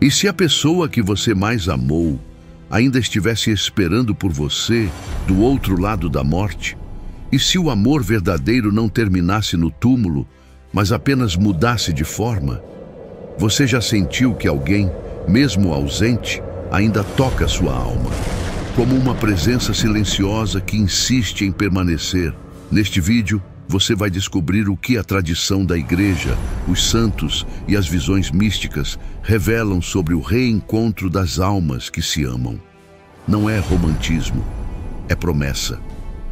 E se a pessoa que você mais amou ainda estivesse esperando por você do outro lado da morte? E se o amor verdadeiro não terminasse no túmulo, mas apenas mudasse de forma? Você já sentiu que alguém, mesmo ausente, ainda toca sua alma, como uma presença silenciosa que insiste em permanecer? Neste vídeo, você vai descobrir o que a tradição da igreja, os santos e as visões místicas revelam sobre o reencontro das almas que se amam. Não é romantismo, é promessa,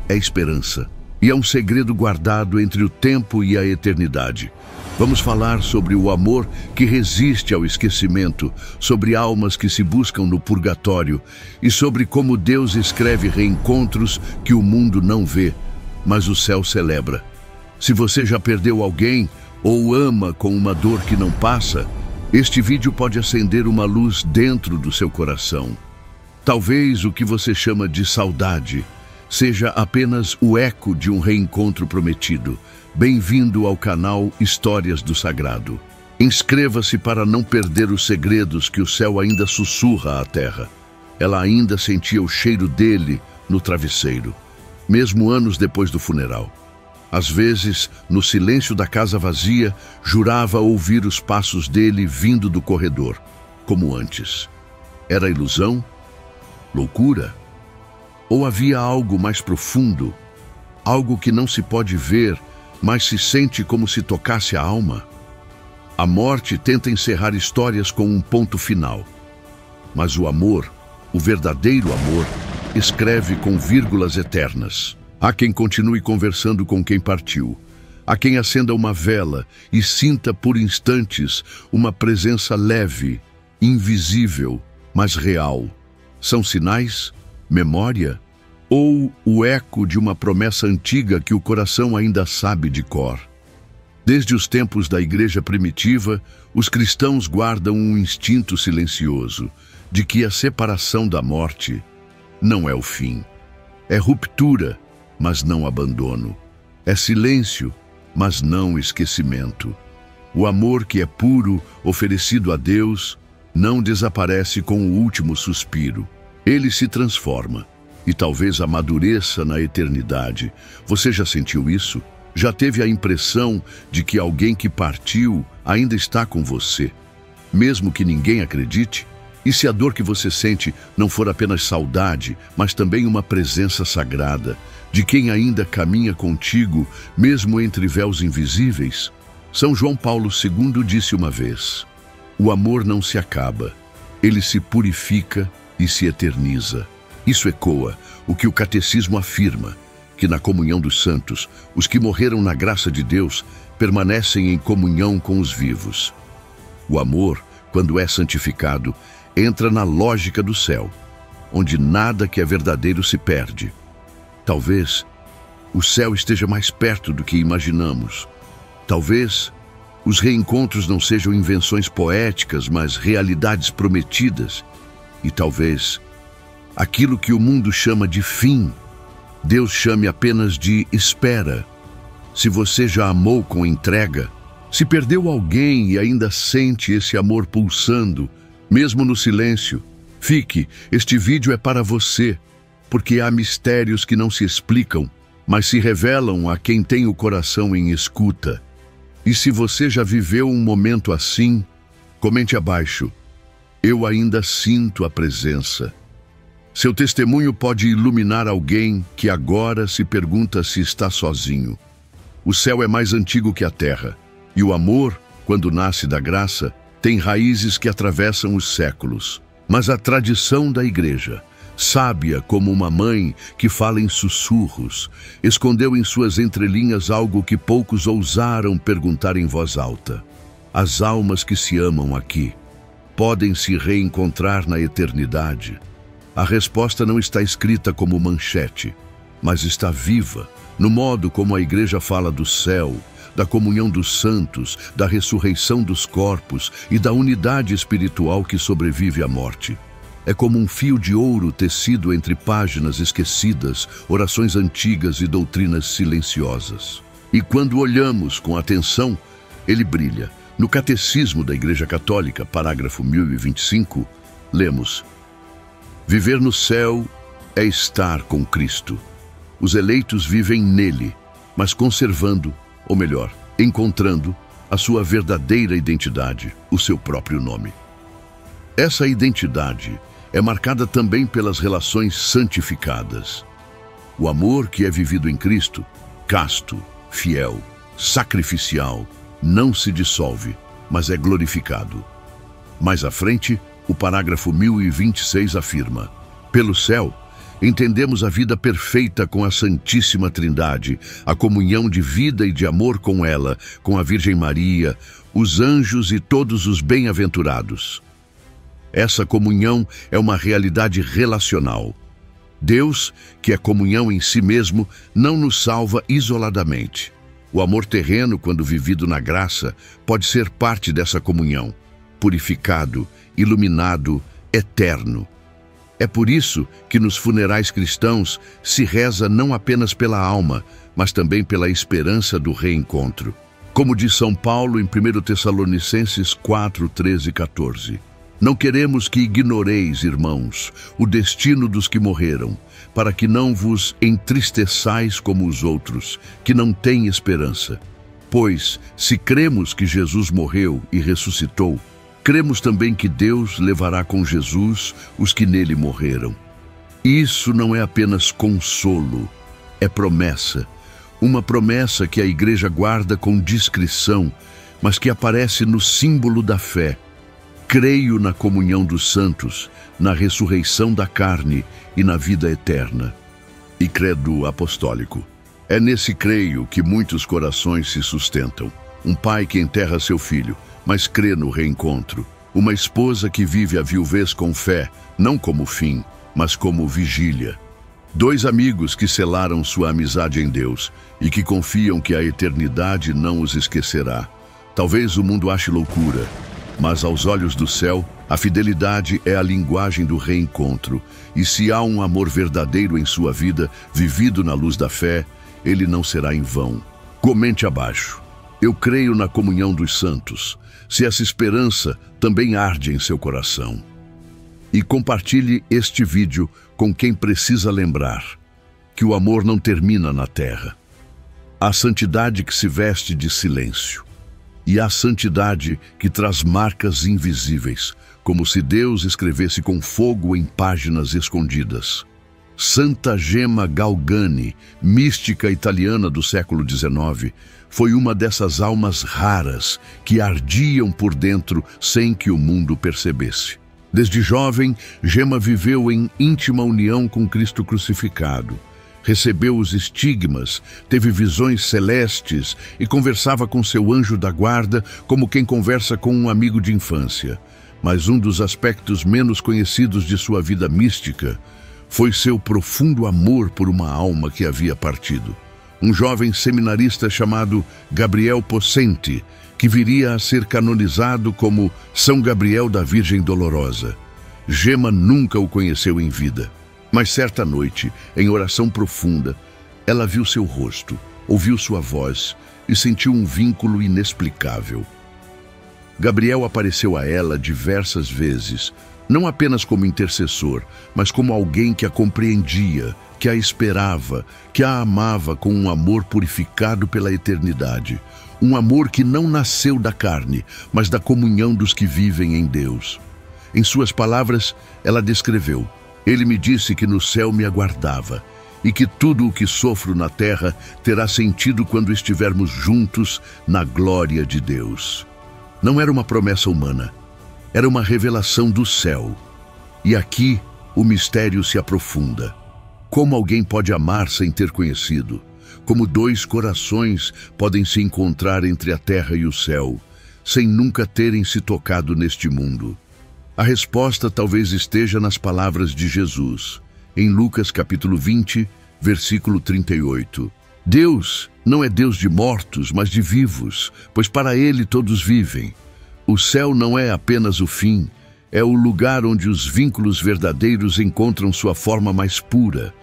é esperança e é um segredo guardado entre o tempo e a eternidade. Vamos falar sobre o amor que resiste ao esquecimento, sobre almas que se buscam no purgatório e sobre como Deus escreve reencontros que o mundo não vê, mas o céu celebra. Se você já perdeu alguém ou ama com uma dor que não passa, este vídeo pode acender uma luz dentro do seu coração. Talvez o que você chama de saudade seja apenas o eco de um reencontro prometido. Bem-vindo ao canal Histórias do Sagrado. Inscreva-se para não perder os segredos que o céu ainda sussurra à terra. Ela ainda sentia o cheiro dele no travesseiro, mesmo anos depois do funeral. Às vezes, no silêncio da casa vazia, jurava ouvir os passos dele vindo do corredor, como antes. Era ilusão? Loucura? Ou havia algo mais profundo? Algo que não se pode ver, mas se sente como se tocasse a alma? A morte tenta encerrar histórias com um ponto final. Mas o amor, o verdadeiro amor, escreve com vírgulas eternas. Há quem continue conversando com quem partiu. Há quem acenda uma vela e sinta por instantes uma presença leve, invisível, mas real. São sinais? Memória? Ou o eco de uma promessa antiga que o coração ainda sabe de cor? Desde os tempos da igreja primitiva, os cristãos guardam um instinto silencioso de que a separação da morte não é o fim. É ruptura, mas não abandono. É silêncio, mas não esquecimento. O amor que é puro, oferecido a Deus, não desaparece com o último suspiro. Ele se transforma e talvez amadureça na eternidade. Você já sentiu isso? Já teve a impressão de que alguém que partiu ainda está com você, mesmo que ninguém acredite? E se a dor que você sente não for apenas saudade, mas também uma presença sagrada, de quem ainda caminha contigo, mesmo entre véus invisíveis? São João Paulo II disse uma vez: o amor não se acaba, ele se purifica e se eterniza. Isso ecoa o que o catecismo afirma, que na comunhão dos santos, os que morreram na graça de Deus permanecem em comunhão com os vivos. O amor, quando é santificado, entra na lógica do céu, onde nada que é verdadeiro se perde. Talvez o céu esteja mais perto do que imaginamos. Talvez os reencontros não sejam invenções poéticas, mas realidades prometidas. E talvez aquilo que o mundo chama de fim, Deus chame apenas de espera. Se você já amou com entrega, se perdeu alguém e ainda sente esse amor pulsando, mesmo no silêncio, fique, este vídeo é para você, porque há mistérios que não se explicam, mas se revelam a quem tem o coração em escuta. E se você já viveu um momento assim, comente abaixo. Eu ainda sinto a presença. Seu testemunho pode iluminar alguém que agora se pergunta se está sozinho. O céu é mais antigo que a terra, e o amor, quando nasce da graça, tem raízes que atravessam os séculos. Mas a tradição da igreja, sábia como uma mãe que fala em sussurros, escondeu em suas entrelinhas algo que poucos ousaram perguntar em voz alta. As almas que se amam aqui podem se reencontrar na eternidade. A resposta não está escrita como manchete, mas está viva, no modo como a igreja fala do céu, da comunhão dos santos, da ressurreição dos corpos e da unidade espiritual que sobrevive à morte. É como um fio de ouro tecido entre páginas esquecidas, orações antigas e doutrinas silenciosas. E quando olhamos com atenção, ele brilha, No Catecismo da Igreja Católica, parágrafo 1025, lemos: viver no céu é estar com Cristo. Os eleitos vivem nele, mas conservando, ou melhor, encontrando a sua verdadeira identidade, o seu próprio nome. Essa identidade é marcada também pelas relações santificadas. O amor que é vivido em Cristo, casto, fiel, sacrificial, não se dissolve, mas é glorificado. Mais à frente, o parágrafo 1026 afirma: pelo céu, entendemos a vida perfeita com a Santíssima Trindade, a comunhão de vida e de amor com ela, com a Virgem Maria, os anjos e todos os bem-aventurados. Essa comunhão é uma realidade relacional. Deus, que é comunhão em si mesmo, não nos salva isoladamente. O amor terreno, quando vivido na graça, pode ser parte dessa comunhão, purificado, iluminado, eterno. É por isso que nos funerais cristãos se reza não apenas pela alma, mas também pela esperança do reencontro. Como diz São Paulo em 1 Tessalonicenses 4, 13 e 14. Não queremos que ignoreis, irmãos, o destino dos que morreram, para que não vos entristeçais como os outros, que não têm esperança. Pois, se cremos que Jesus morreu e ressuscitou, cremos também que Deus levará com Jesus os que nele morreram. Isso não é apenas consolo, é promessa. Uma promessa que a Igreja guarda com discrição, mas que aparece no símbolo da fé. Creio na comunhão dos santos, na ressurreição da carne e na vida eterna. E credo apostólico. É nesse creio que muitos corações se sustentam. Um pai que enterra seu filho, mas crê no reencontro. Uma esposa que vive a viuvez com fé, não como fim, mas como vigília. Dois amigos que selaram sua amizade em Deus e que confiam que a eternidade não os esquecerá. Talvez o mundo ache loucura, mas aos olhos do céu, a fidelidade é a linguagem do reencontro. E se há um amor verdadeiro em sua vida, vivido na luz da fé, ele não será em vão. Comente abaixo: eu creio na comunhão dos santos. Se essa esperança também arde em seu coração. E compartilhe este vídeo com quem precisa lembrar que o amor não termina na terra. Há santidade que se veste de silêncio. E há santidade que traz marcas invisíveis, como se Deus escrevesse com fogo em páginas escondidas. Santa Gemma Galgani, mística italiana do século XIX, foi uma dessas almas raras que ardiam por dentro sem que o mundo percebesse. Desde jovem, Gemma viveu em íntima união com Cristo crucificado. Recebeu os estigmas, teve visões celestes e conversava com seu anjo da guarda como quem conversa com um amigo de infância. Mas um dos aspectos menos conhecidos de sua vida mística foi seu profundo amor por uma alma que havia partido. Um jovem seminarista chamado Gabriel Possenti, que viria a ser canonizado como São Gabriel da Virgem Dolorosa. Gemma nunca o conheceu em vida. Mas certa noite, em oração profunda, ela viu seu rosto, ouviu sua voz e sentiu um vínculo inexplicável. Gabriel apareceu a ela diversas vezes, não apenas como intercessor, mas como alguém que a compreendia, que a esperava, que a amava com um amor purificado pela eternidade. Um amor que não nasceu da carne, mas da comunhão dos que vivem em Deus. Em suas palavras, ela descreveu: ele me disse que no céu me aguardava e que tudo o que sofro na terra terá sentido quando estivermos juntos na glória de Deus. Não era uma promessa humana, era uma revelação do céu. E aqui o mistério se aprofunda. Como alguém pode amar sem ter conhecido? Como dois corações podem se encontrar entre a terra e o céu, sem nunca terem se tocado neste mundo? A resposta talvez esteja nas palavras de Jesus, em Lucas capítulo 20, versículo 38. Deus não é Deus de mortos, mas de vivos, pois para Ele todos vivem. O céu não é apenas o fim, é o lugar onde os vínculos verdadeiros encontram sua forma mais pura.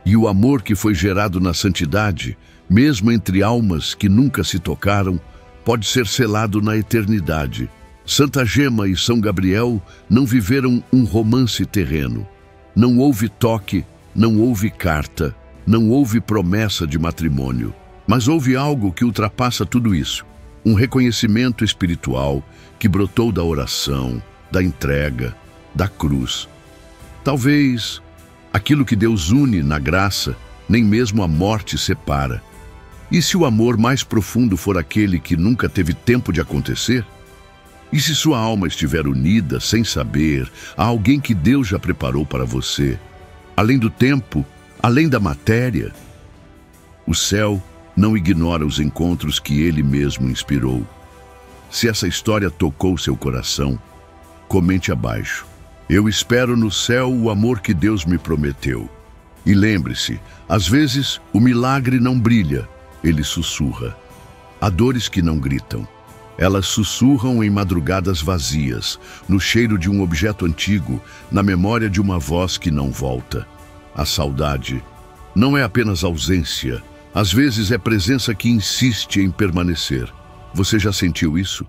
E o amor que foi gerado na santidade, mesmo entre almas que nunca se tocaram, pode ser selado na eternidade. Santa Gema e São Gabriel não viveram um romance terreno. Não houve toque, não houve carta, não houve promessa de matrimônio. Mas houve algo que ultrapassa tudo isso. Um reconhecimento espiritual que brotou da oração, da entrega, da cruz. Talvez aquilo que Deus une na graça, nem mesmo a morte separa. E se o amor mais profundo for aquele que nunca teve tempo de acontecer? E se sua alma estiver unida, sem saber, a alguém que Deus já preparou para você, além do tempo, além da matéria? O céu não ignora os encontros que Ele mesmo inspirou. Se essa história tocou seu coração, comente abaixo. Eu espero no céu o amor que Deus me prometeu. E lembre-se, às vezes o milagre não brilha, ele sussurra. Há dores que não gritam. Elas sussurram em madrugadas vazias, no cheiro de um objeto antigo, na memória de uma voz que não volta. A saudade não é apenas ausência, às vezes é presença que insiste em permanecer. Você já sentiu isso?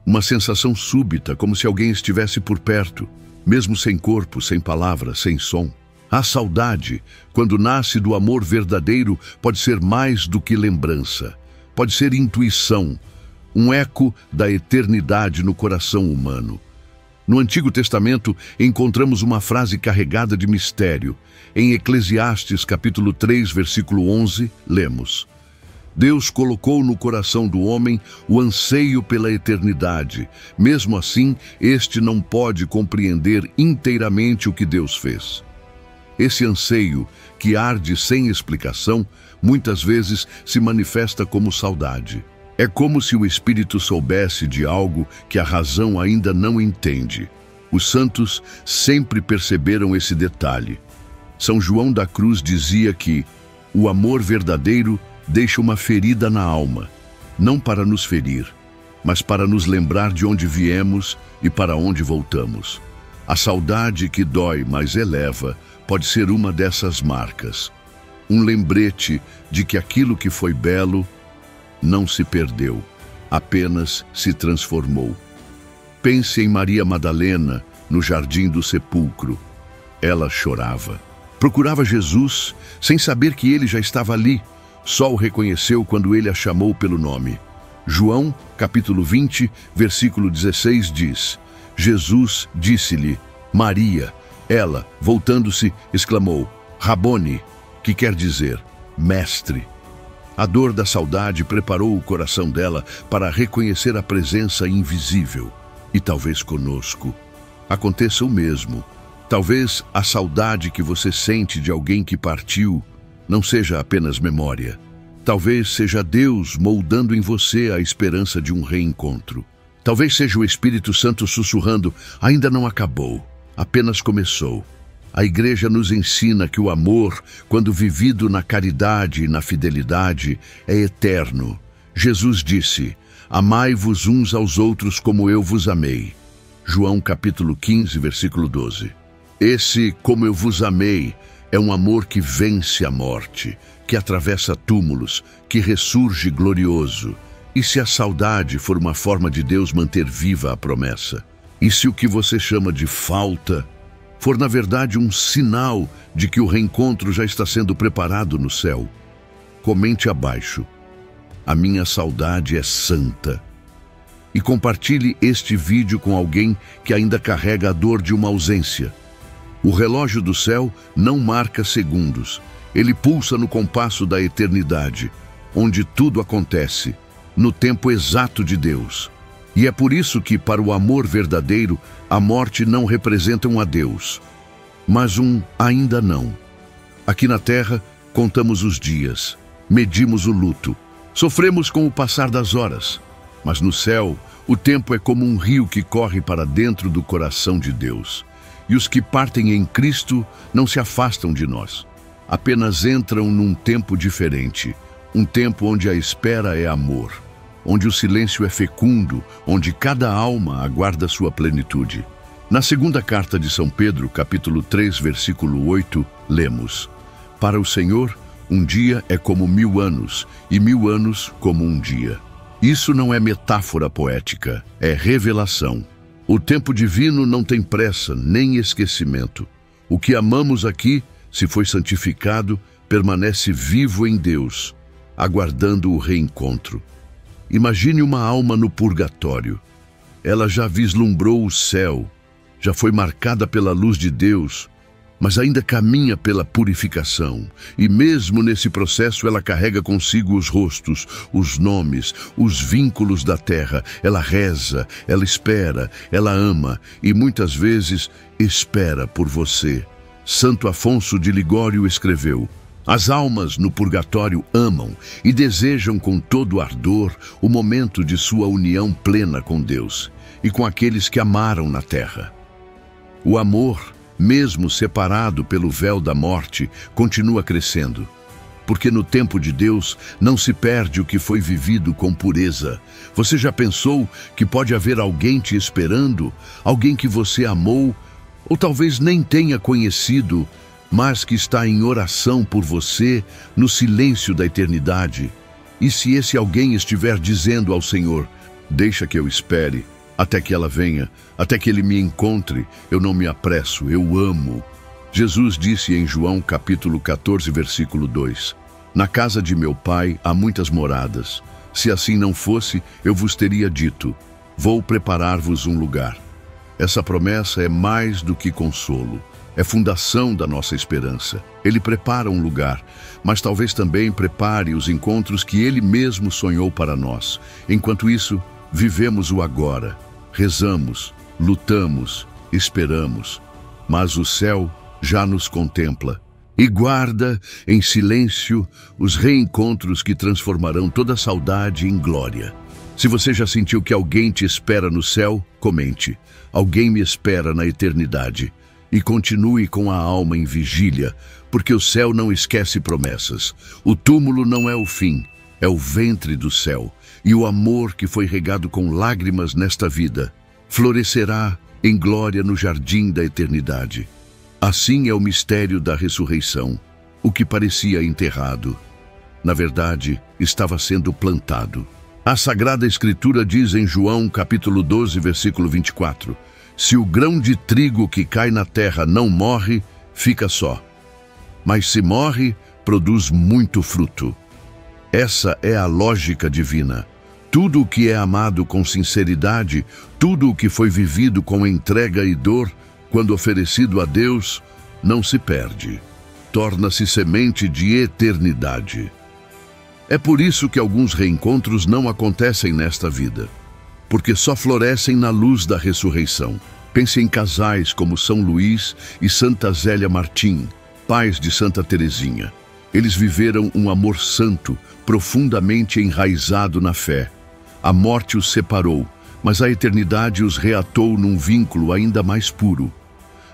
Uma sensação súbita, como se alguém estivesse por perto, mesmo sem corpo, sem palavras, sem som. A saudade, quando nasce do amor verdadeiro, pode ser mais do que lembrança. Pode ser intuição, um eco da eternidade no coração humano. No Antigo Testamento, encontramos uma frase carregada de mistério. Em Eclesiastes, capítulo 3, versículo 11, lemos: Deus colocou no coração do homem o anseio pela eternidade. Mesmo assim, este não pode compreender inteiramente o que Deus fez. Esse anseio, que arde sem explicação, muitas vezes se manifesta como saudade. É como se o espírito soubesse de algo que a razão ainda não entende. Os santos sempre perceberam esse detalhe. São João da Cruz dizia que o amor verdadeiro deixa uma ferida na alma, não para nos ferir, mas para nos lembrar de onde viemos e para onde voltamos. A saudade que dói, mas eleva, pode ser uma dessas marcas. Um lembrete de que aquilo que foi belo não se perdeu, apenas se transformou. Pense em Maria Madalena no jardim do sepulcro. Ela chorava. Procurava Jesus sem saber que ele já estava ali. Só o reconheceu quando ele a chamou pelo nome. João, capítulo 20, versículo 16 diz: Jesus disse-lhe, Maria. Ela, voltando-se, exclamou, Rabone, que quer dizer, mestre. A dor da saudade preparou o coração dela para reconhecer a presença invisível. E talvez conosco aconteça o mesmo. Talvez a saudade que você sente de alguém que partiu não seja apenas memória. Talvez seja Deus moldando em você a esperança de um reencontro. Talvez seja o Espírito Santo sussurrando, ainda não acabou, apenas começou. A Igreja nos ensina que o amor, quando vivido na caridade e na fidelidade, é eterno. Jesus disse, amai-vos uns aos outros como eu vos amei. João capítulo 15, versículo 12. Esse, como eu vos amei, é um amor que vence a morte, que atravessa túmulos, que ressurge glorioso. E se a saudade for uma forma de Deus manter viva a promessa? E se o que você chama de falta for, na verdade, um sinal de que o reencontro já está sendo preparado no céu? Comente abaixo. A minha saudade é santa. E compartilhe este vídeo com alguém que ainda carrega a dor de uma ausência. O relógio do céu não marca segundos. Ele pulsa no compasso da eternidade, onde tudo acontece, no tempo exato de Deus. E é por isso que, para o amor verdadeiro, a morte não representa um adeus, mas um ainda não. Aqui na terra, contamos os dias, medimos o luto, sofremos com o passar das horas. Mas no céu, o tempo é como um rio que corre para dentro do coração de Deus. E os que partem em Cristo não se afastam de nós. Apenas entram num tempo diferente, um tempo onde a espera é amor, onde o silêncio é fecundo, onde cada alma aguarda sua plenitude. Na segunda carta de São Pedro, capítulo 3, versículo 8, lemos: Para o Senhor, um dia é como 1000 anos, e 1000 anos como um dia. Isso não é metáfora poética, é revelação. O tempo divino não tem pressa nem esquecimento. O que amamos aqui, se foi santificado, permanece vivo em Deus, aguardando o reencontro. Imagine uma alma no purgatório. Ela já vislumbrou o céu, já foi marcada pela luz de Deus, mas ainda caminha pela purificação. E mesmo nesse processo ela carrega consigo os rostos, os nomes, os vínculos da terra. Ela reza, ela espera, ela ama e muitas vezes espera por você. Santo Afonso de Ligório escreveu: as almas no purgatório amam e desejam com todo ardor o momento de sua união plena com Deus e com aqueles que amaram na terra. O amor, mesmo separado pelo véu da morte, continua crescendo, porque no tempo de Deus não se perde o que foi vivido com pureza. Você já pensou que pode haver alguém te esperando, alguém que você amou, ou talvez nem tenha conhecido, mas que está em oração por você no silêncio da eternidade? E se esse alguém estiver dizendo ao Senhor: deixa que eu espere, até que ela venha, até que ele me encontre, eu não me apresso, eu amo. Jesus disse em João capítulo 14, versículo 2: na casa de meu Pai há muitas moradas. Se assim não fosse, eu vos teria dito: vou preparar-vos um lugar. Essa promessa é mais do que consolo, é fundação da nossa esperança. Ele prepara um lugar, mas talvez também prepare os encontros que Ele mesmo sonhou para nós. Enquanto isso, vivemos o agora. Rezamos, lutamos, esperamos, mas o céu já nos contempla e guarda em silêncio os reencontros que transformarão toda saudade em glória. Se você já sentiu que alguém te espera no céu, comente: alguém me espera na eternidade. E continue com a alma em vigília, porque o céu não esquece promessas. O túmulo não é o fim, é o ventre do céu. E o amor que foi regado com lágrimas nesta vida florescerá em glória no jardim da eternidade. Assim é o mistério da ressurreição. O que parecia enterrado, na verdade, estava sendo plantado. A Sagrada Escritura diz em João capítulo 12, versículo 24: se o grão de trigo que cai na terra não morre, fica só. Mas se morre, produz muito fruto. Essa é a lógica divina. Tudo o que é amado com sinceridade, tudo o que foi vivido com entrega e dor, quando oferecido a Deus, não se perde. Torna-se semente de eternidade. É por isso que alguns reencontros não acontecem nesta vida, porque só florescem na luz da ressurreição. Pense em casais como São Luís e Santa Zélia Martim, pais de Santa Teresinha. Eles viveram um amor santo, profundamente enraizado na fé. A morte os separou, mas a eternidade os reatou num vínculo ainda mais puro.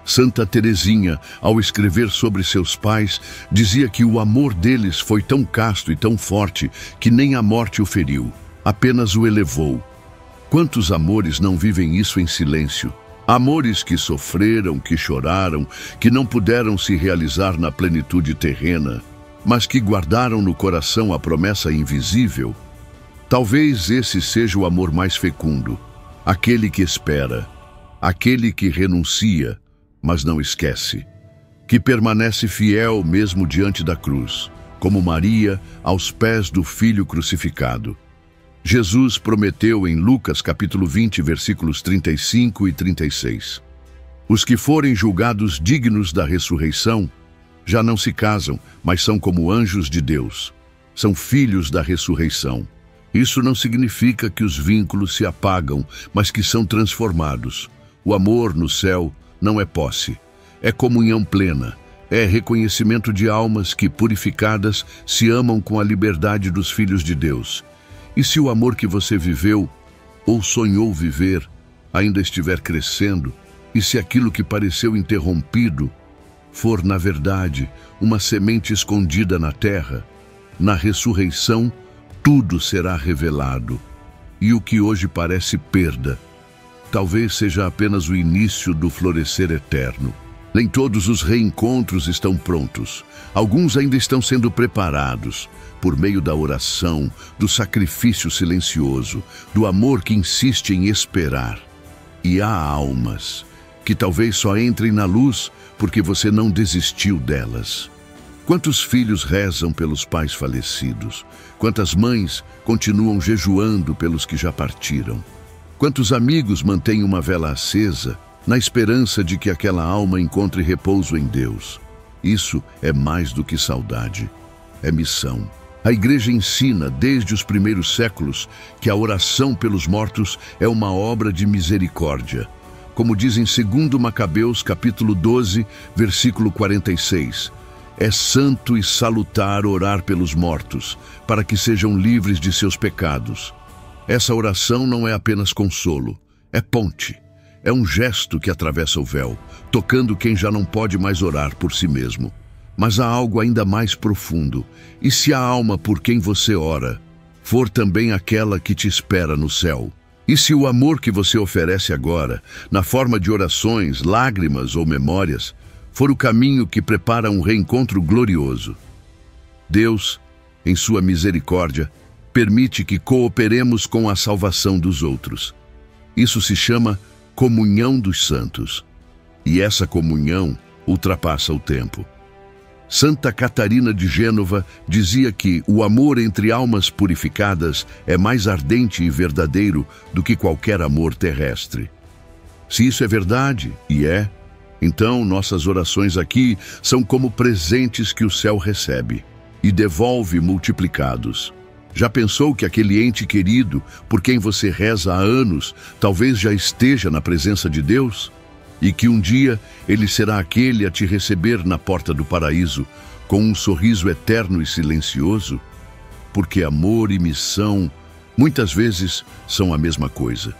Santa Teresinha, ao escrever sobre seus pais, dizia que o amor deles foi tão casto e tão forte que nem a morte o feriu, apenas o elevou. Quantos amores não vivem isso em silêncio? Amores que sofreram, que choraram, que não puderam se realizar na plenitude terrena, mas que guardaram no coração a promessa invisível. Talvez esse seja o amor mais fecundo, aquele que espera, aquele que renuncia, mas não esquece, que permanece fiel mesmo diante da cruz, como Maria aos pés do Filho crucificado. Jesus prometeu em Lucas capítulo 20, versículos 35 e 36. Os que forem julgados dignos da ressurreição já não se casam, mas são como anjos de Deus. São filhos da ressurreição. Isso não significa que os vínculos se apagam, mas que são transformados. O amor no céu não é posse, é comunhão plena, é reconhecimento de almas que, purificadas, se amam com a liberdade dos filhos de Deus. E se o amor que você viveu ou sonhou viver ainda estiver crescendo, e se aquilo que pareceu interrompido for, na verdade, uma semente escondida na terra, na ressurreição, tudo será revelado, e o que hoje parece perda, talvez seja apenas o início do florescer eterno. Nem todos os reencontros estão prontos. Alguns ainda estão sendo preparados por meio da oração, do sacrifício silencioso, do amor que insiste em esperar. E há almas que talvez só entrem na luz porque você não desistiu delas. Quantos filhos rezam pelos pais falecidos? Quantas mães continuam jejuando pelos que já partiram? Quantos amigos mantêm uma vela acesa na esperança de que aquela alma encontre repouso em Deus? Isso é mais do que saudade, é missão. A Igreja ensina desde os primeiros séculos que a oração pelos mortos é uma obra de misericórdia. Como diz em 2 Macabeus, capítulo 12, versículo 46, é santo e salutar orar pelos mortos, para que sejam livres de seus pecados. Essa oração não é apenas consolo, é ponte. É um gesto que atravessa o véu, tocando quem já não pode mais orar por si mesmo. Mas há algo ainda mais profundo. E se a alma por quem você ora for também aquela que te espera no céu? E se o amor que você oferece agora, na forma de orações, lágrimas ou memórias, for o caminho que prepara um reencontro glorioso? Deus, em sua misericórdia, permite que cooperemos com a salvação dos outros. Isso se chama comunhão dos santos. E essa comunhão ultrapassa o tempo. Santa Catarina de Gênova dizia que o amor entre almas purificadas é mais ardente e verdadeiro do que qualquer amor terrestre. Se isso é verdade, e é, então nossas orações aqui são como presentes que o céu recebe e devolve multiplicados. Já pensou que aquele ente querido, por quem você reza há anos, talvez já esteja na presença de Deus? E que um dia ele será aquele a te receber na porta do paraíso, com um sorriso eterno e silencioso? Porque amor e missão, muitas vezes, são a mesma coisa.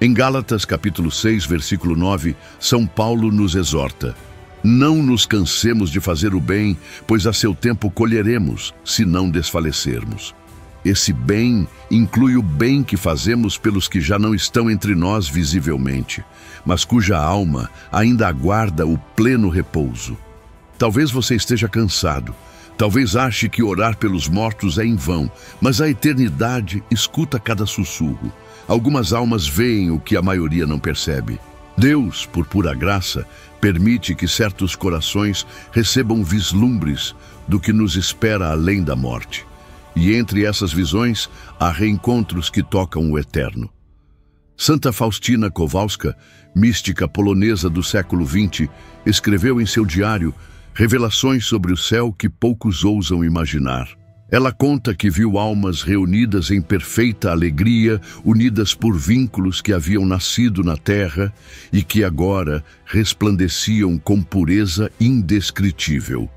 Em Gálatas, capítulo 6, versículo 9, São Paulo nos exorta: não nos cansemos de fazer o bem, pois a seu tempo colheremos, se não desfalecermos. Esse bem inclui o bem que fazemos pelos que já não estão entre nós visivelmente, mas cuja alma ainda aguarda o pleno repouso. Talvez você esteja cansado, talvez ache que orar pelos mortos é em vão, mas a eternidade escuta cada sussurro. Algumas almas veem o que a maioria não percebe. Deus, por pura graça, permite que certos corações recebam vislumbres do que nos espera além da morte. E entre essas visões, há reencontros que tocam o eterno. Santa Faustina Kowalska, mística polonesa do século XX, escreveu em seu diário revelações sobre o céu que poucos ousam imaginar. Ela conta que viu almas reunidas em perfeita alegria, unidas por vínculos que haviam nascido na terra e que agora resplandeciam com pureza indescritível.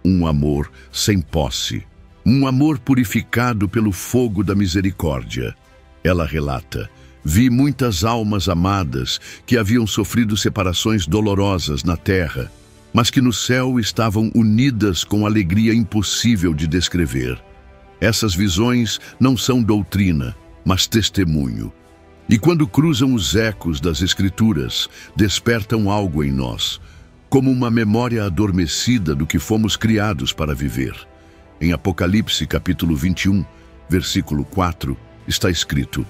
Um amor sem posse. Um amor purificado pelo fogo da misericórdia. Ela relata: vi muitas almas amadas que haviam sofrido separações dolorosas na terra, mas que no céu estavam unidas com alegria impossível de descrever. Essas visões não são doutrina, mas testemunho. E quando cruzam os ecos das Escrituras, despertam algo em nós, como uma memória adormecida do que fomos criados para viver. Em Apocalipse, capítulo 21, versículo 4, está escrito: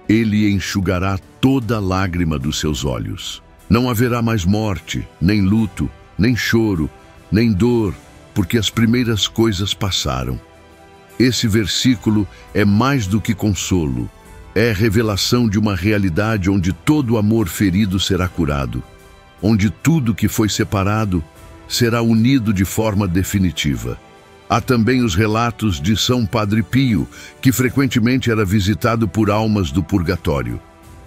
Ele enxugará toda lágrima dos seus olhos. Não haverá mais morte, nem luto, nem choro, nem dor, porque as primeiras coisas passaram. Esse versículo é mais do que consolo. É revelação de uma realidade onde todo amor ferido será curado, onde tudo que foi separado será unido de forma definitiva. Há também os relatos de São Padre Pio, que frequentemente era visitado por almas do purgatório.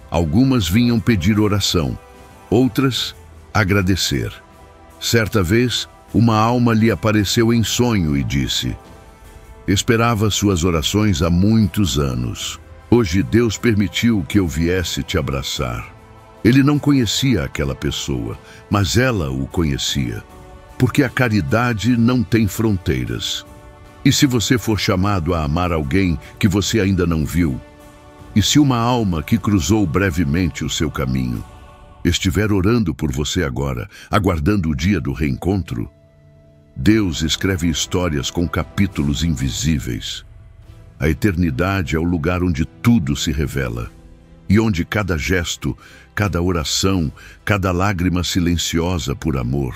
Algumas vinham pedir oração, outras agradecer. Certa vez, uma alma lhe apareceu em sonho e disse: esperava suas orações há muitos anos. Hoje Deus permitiu que eu viesse te abraçar. Ele não conhecia aquela pessoa, mas ela o conhecia. Porque a caridade não tem fronteiras. E se você for chamado a amar alguém que você ainda não viu? E se uma alma que cruzou brevemente o seu caminho? estiver orando por você agora, aguardando o dia do reencontro, Deus escreve histórias com capítulos invisíveis. A eternidade é o lugar onde tudo se revela e onde cada gesto, cada oração, cada lágrima silenciosa por amor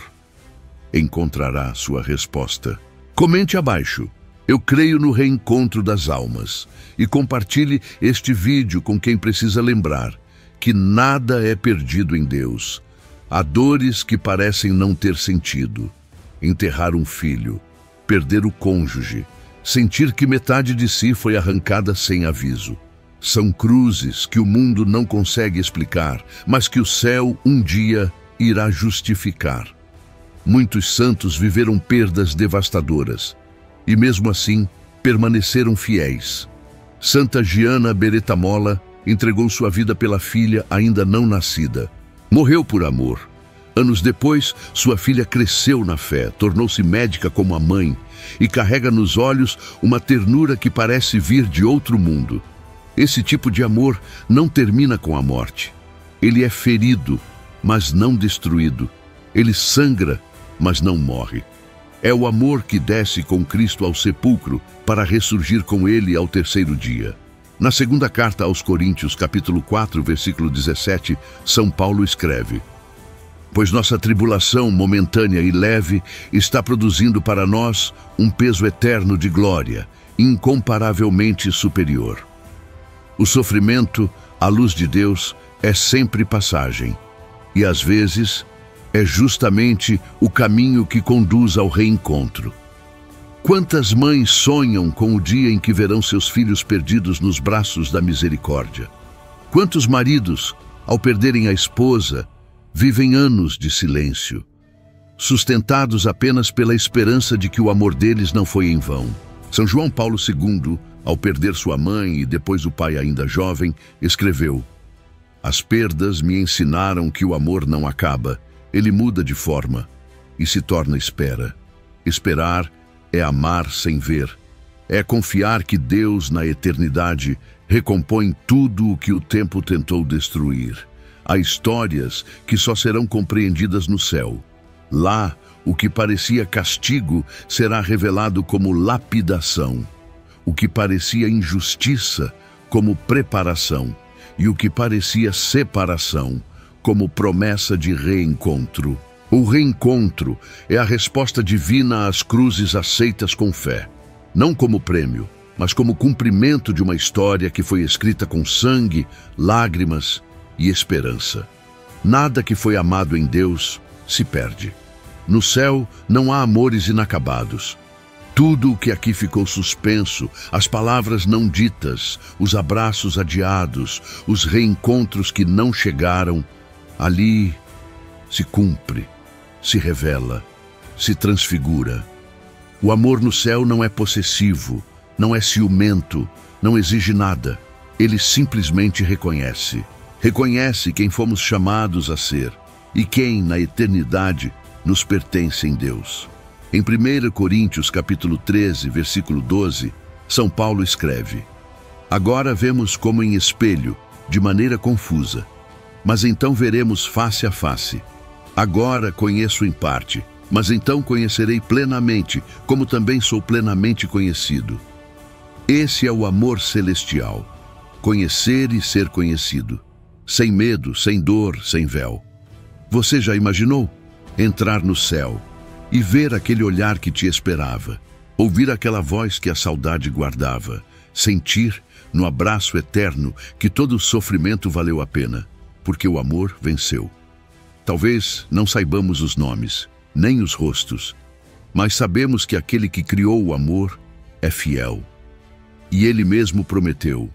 encontrará sua resposta. Comente abaixo: eu creio no reencontro das almas, e compartilhe este vídeo com quem precisa lembrar que nada é perdido em Deus. Há dores que parecem não ter sentido. Enterrar um filho, perder o cônjuge, sentir que metade de si foi arrancada sem aviso. São cruzes que o mundo não consegue explicar, mas que o céu um dia irá justificar. Muitos santos viveram perdas devastadoras e mesmo assim permaneceram fiéis. Santa Giana Beretta-Molla entregou sua vida pela filha ainda não nascida. Morreu por amor. Anos depois, sua filha cresceu na fé, tornou-se médica como a mãe e carrega nos olhos uma ternura que parece vir de outro mundo. Esse tipo de amor não termina com a morte. Ele é ferido, mas não destruído. Ele sangra, mas não morre. É o amor que desce com Cristo ao sepulcro para ressurgir com ele ao terceiro dia. Na segunda carta aos Coríntios, capítulo 4, versículo 17, São Paulo escreve: pois nossa tribulação momentânea e leve está produzindo para nós um peso eterno de glória, incomparavelmente superior. O sofrimento, à luz de Deus, é sempre passagem, e às vezes é justamente o caminho que conduz ao reencontro. Quantas mães sonham com o dia em que verão seus filhos perdidos nos braços da misericórdia? Quantos maridos, ao perderem a esposa, vivem anos de silêncio, sustentados apenas pela esperança de que o amor deles não foi em vão? São João Paulo II, ao perder sua mãe e depois o pai ainda jovem, escreveu: as perdas me ensinaram que o amor não acaba, ele muda de forma e se torna espera. Esperar é amar sem ver, é confiar que Deus, na eternidade, recompõe tudo o que o tempo tentou destruir. Há histórias que só serão compreendidas no céu. Lá, o que parecia castigo será revelado como lapidação. O que parecia injustiça, como preparação. E o que parecia separação, como promessa de reencontro. O reencontro é a resposta divina às cruzes aceitas com fé. Não como prêmio, mas como cumprimento de uma história que foi escrita com sangue, lágrimas e esperança. Nada que foi amado em Deus se perde. No céu não há amores inacabados. Tudo o que aqui ficou suspenso, as palavras não ditas, os abraços adiados, os reencontros que não chegaram, ali se cumpre, se revela, se transfigura. O amor no céu não é possessivo, não é ciumento, não exige nada. Ele simplesmente reconhece. Reconhece quem fomos chamados a ser e quem, na eternidade, nos pertence em Deus. Em 1 Coríntios, capítulo 13, versículo 12, São Paulo escreve: agora vemos como em espelho, de maneira confusa, mas então veremos face a face. Agora conheço em parte, mas então conhecerei plenamente, como também sou plenamente conhecido. Esse é o amor celestial, conhecer e ser conhecido, sem medo, sem dor, sem véu. Você já imaginou entrar no céu e ver aquele olhar que te esperava, ouvir aquela voz que a saudade guardava, sentir no abraço eterno que todo o sofrimento valeu a pena, porque o amor venceu? Talvez não saibamos os nomes, nem os rostos, mas sabemos que aquele que criou o amor é fiel. E ele mesmo prometeu: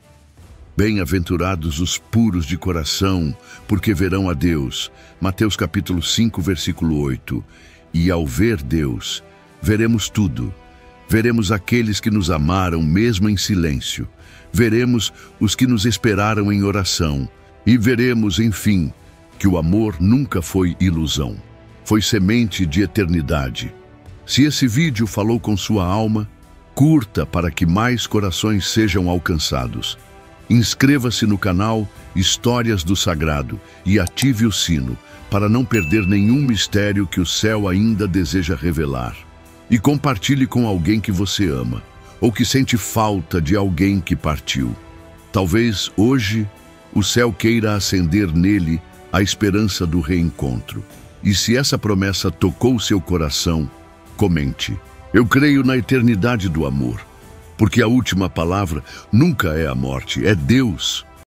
bem-aventurados os puros de coração, porque verão a Deus. Mateus capítulo 5, versículo 8. E ao ver Deus, veremos tudo. Veremos aqueles que nos amaram mesmo em silêncio. Veremos os que nos esperaram em oração. E veremos, enfim, que o amor nunca foi ilusão. Foi semente de eternidade. Se esse vídeo falou com sua alma, curta para que mais corações sejam alcançados. Inscreva-se no canal Histórias do Sagrado e ative o sino para não perder nenhum mistério que o céu ainda deseja revelar. E compartilhe com alguém que você ama ou que sente falta de alguém que partiu. Talvez hoje o céu queira acender nele a esperança do reencontro. E se essa promessa tocou seu coração, comente: eu creio na eternidade do amor, porque a última palavra nunca é a morte, é Deus.